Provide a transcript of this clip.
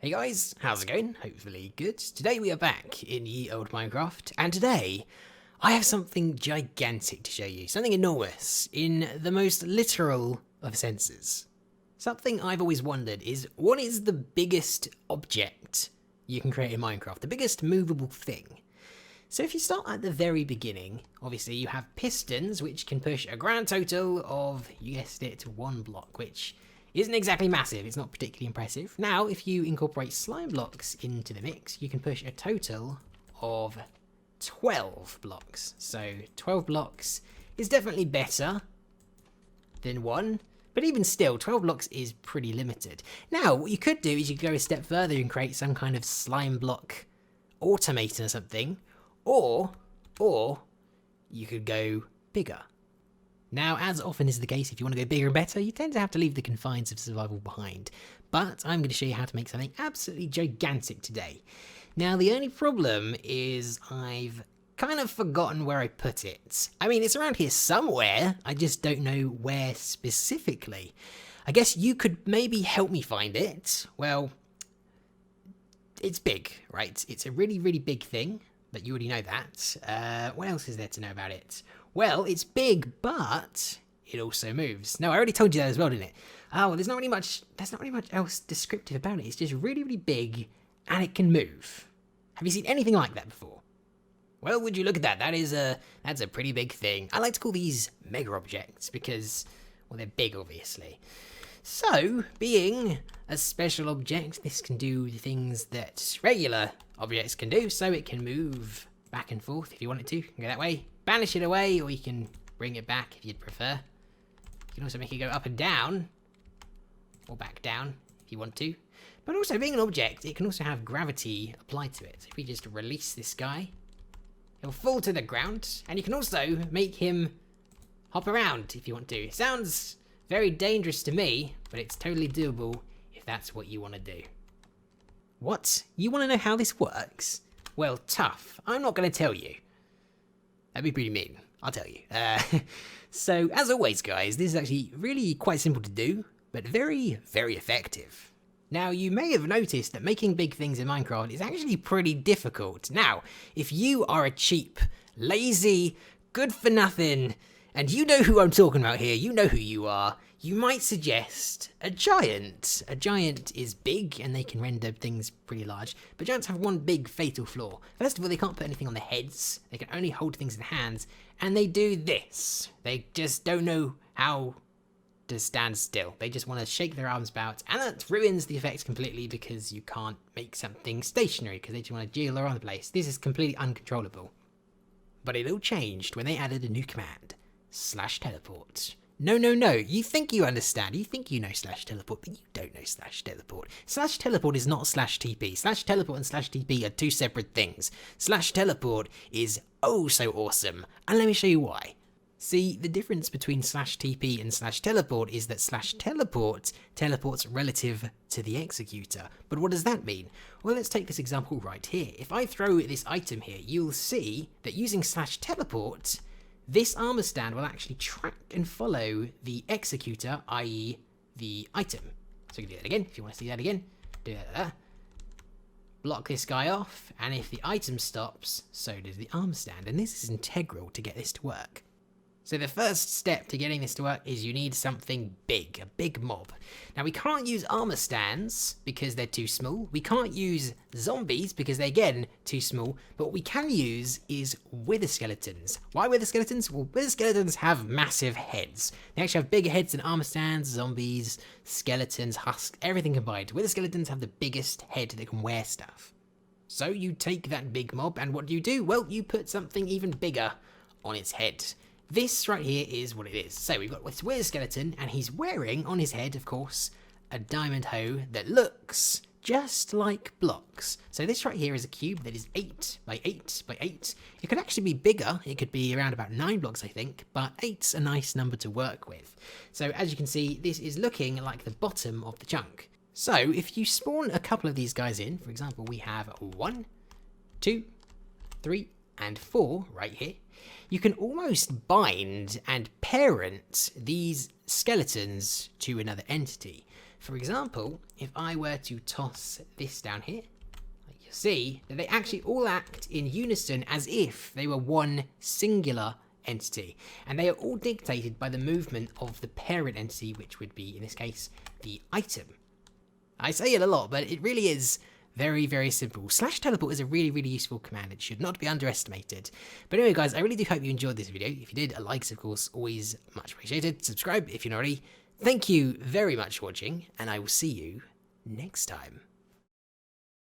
Hey guys, how's it going? Hopefully good. Today we are back in ye old Minecraft, and today I have something gigantic to show you. Something enormous, in the most literal of senses. Something I've always wondered is, what is the biggest object you can create in Minecraft? The biggest movable thing? So if you start at the very beginning, obviously you have pistons, which can push a grand total of, you guessed it, 1 block, which isn't exactly massive, it's not particularly impressive. Now, if you incorporate slime blocks into the mix, you can push a total of 12 blocks. So 12 blocks is definitely better than 1, but even still, 12 blocks is pretty limited. Now, what you could do is you could go a step further and create some kind of slime block automaton or something, or you could go bigger. Now, as often is the case, if you want to go bigger and better, you tend to have to leave the confines of survival behind. But I'm going to show you how to make something absolutely gigantic today. Now, the only problem is I've kind of forgotten where I put it. I mean, it's around here somewhere, I just don't know where specifically. I guess you could maybe help me find it. Well, it's big, right? It's a really, really big thing, but you already know that. What else is there to know about it? Well, it's big, but it also moves. No, I already told you that as well, didn't it? Oh, well, there's not really much else descriptive about it. It's just really, really big, and it can move. Have you seen anything like that before? Well, would you look at that? That's a pretty big thing. I like to call these mega objects because, well, they're big, obviously. So, being a special object, this can do the things that regular objects can do. So it can move back and forth if you want it to. You can go that way, banish it away, or you can bring it back if you'd prefer. You can also make it go up and down, or back down if you want to. But also, being an object, it can also have gravity applied to it. So if we just release this guy, he'll fall to the ground, and you can also make him hop around if you want to. It sounds very dangerous to me, but it's totally doable if that's what you want to do. What? You want to know how this works? Well, tough. I'm not going to tell you. That'd be pretty mean. I'll tell you. So, as always, guys, this is actually really quite simple to do, but very, very effective. Now, you may have noticed that making big things in Minecraft is actually pretty difficult. Now, if you are a cheap, lazy, good-for-nothing, and you know who I'm talking about here, you know who you are, you might suggest a giant. A giant is big, and they can render things pretty large, but giants have one big fatal flaw. First of all, they can't put anything on their heads, they can only hold things in their hands, and they do this. They just don't know how to stand still. They just want to shake their arms about, and that ruins the effect completely because you can't make something stationary, because they just want to jiggle around the place. This is completely uncontrollable. But it all changed when they added a new command. /teleport. No, you think you understand, you think you know /teleport, but you don't know /teleport. /teleport is not /TP. /teleport and /TP are two separate things. /teleport is oh so awesome, and let me show you why. See, the difference between /TP and /teleport is that /teleport teleports relative to the executor. But what does that mean? Well, let's take this example right here. If I throw this item here, you'll see that using /teleport, this armor stand will actually track and follow the executor, i.e. the item. So you can do that again, if you want to see that again. Do that there. Block this guy off, and if the item stops, so does the armor stand. And this is integral to get this to work. So the first step to getting this to work is you need something big, a big mob. Now we can't use armor stands because they're too small. We can't use zombies because they're again too small. But what we can use is wither skeletons. Why wither skeletons? Well, wither skeletons have massive heads. They actually have bigger heads than armor stands, zombies, skeletons, husks, everything combined. Wither skeletons have the biggest head that can wear stuff. So you take that big mob, and what do? Well, you put something even bigger on its head. This right here is what it is. So we've got this weird skeleton, and he's wearing on his head, of course, a diamond hoe that looks just like blocks. So this right here is a cube that is 8 by 8 by 8. It could actually be bigger. It could be around about 9 blocks, I think, but 8's a nice number to work with. So as you can see, this is looking like the bottom of the chunk. So if you spawn a couple of these guys in, for example, we have 1, 2, 3, and 4 right here, you can almost bind and parent these skeletons to another entity. For example, if I were to toss this down here, you'll see that they actually all act in unison as if they were one singular entity, and they are all dictated by the movement of the parent entity, which would be, in this case, the item. I say it a lot, but it really is very, very simple. Slash teleport is a really, really useful command. It should not be underestimated. But anyway, guys, I really do hope you enjoyed this video. If you did, a like, of course, always much appreciated. Subscribe if you're not already. Thank you very much for watching, and I will see you next time.